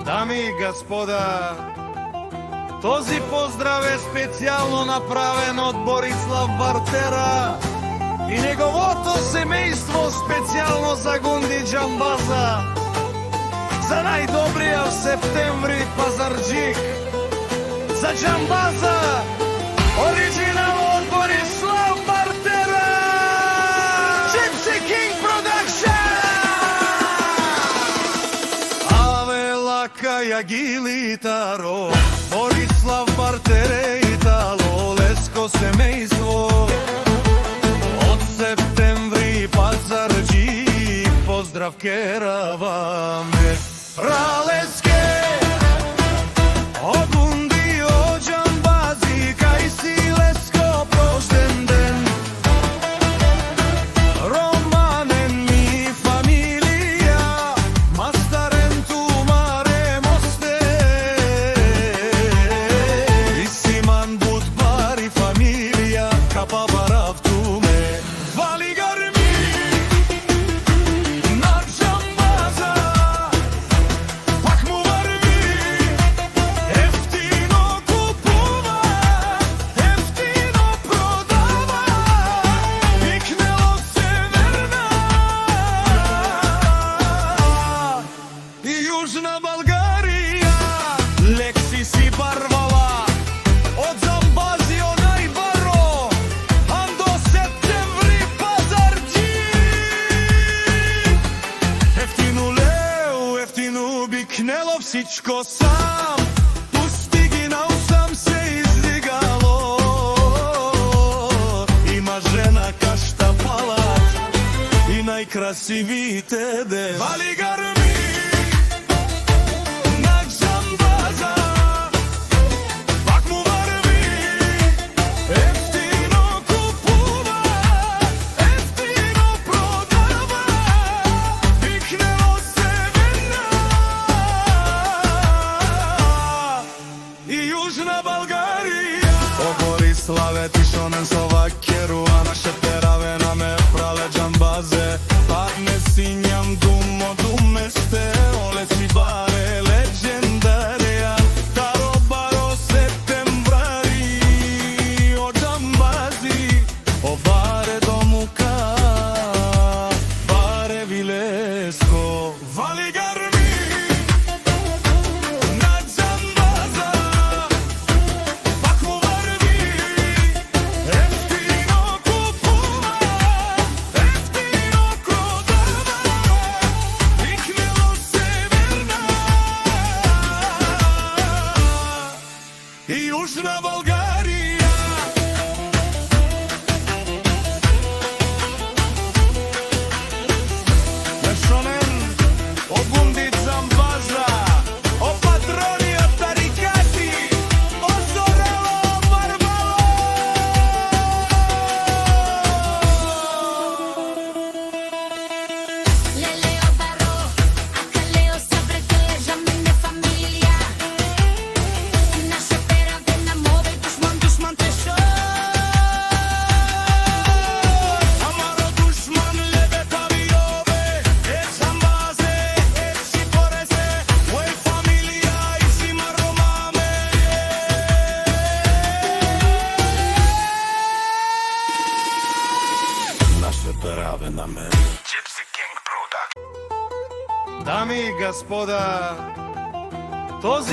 Дами и господа, този поздрав е специјално направен од Борислав Бартера и неговото семејство, специјално за Гунди Џамбаза, за најдобрија в септември пазарџик, за Џамбаза, оригинал од Борислав Бартера, Gypsy King Production! Каја гилитаро, Борислав Бартере Итало, леско семејство. Од септември пазарџик, поздрав кераваме. Ралеске, о Гунди, о Џамбази, кај си леско прожден ден. Романен ми фамилија, мастарен ту па баравту ме, вали гарми на Џамбаза, пак му варви, ефтино купува, ефтино продава, викнело се верна и Јужна Българија, лекси си барвала од Џамбази онај баро. Бикнело всичко сам, устигинал сам се издигало. Има жена кашта палач и најкрасивите дев. Вали гарми на Џамбаза, пак му варви, ефтино купува, ефтино продава, викнело се Јужна Българија. О Бориславе, ти шонен со вакеру, а наше пераве на ме прале Џамбазе. Пак не синјам думо думесте, оле си баре легендарија. Таро баро септемврари, о Џамбази, о баре домука, баре вилеско, вали гарми. Јужна Българија. Шонен, о Гунди Џамбаза, о патрони, о тарикати, о Зорело, о Барбало. Leleo Barro, Acaleo sempre te jamene familia. Naše perave na move, dušman te šo. Amaro dušman lebe kaviove, e Џамбазе, e si poreze, ue familia i si maromame. Наше пераве на ме. Gypsy King Production. Дами и господа, този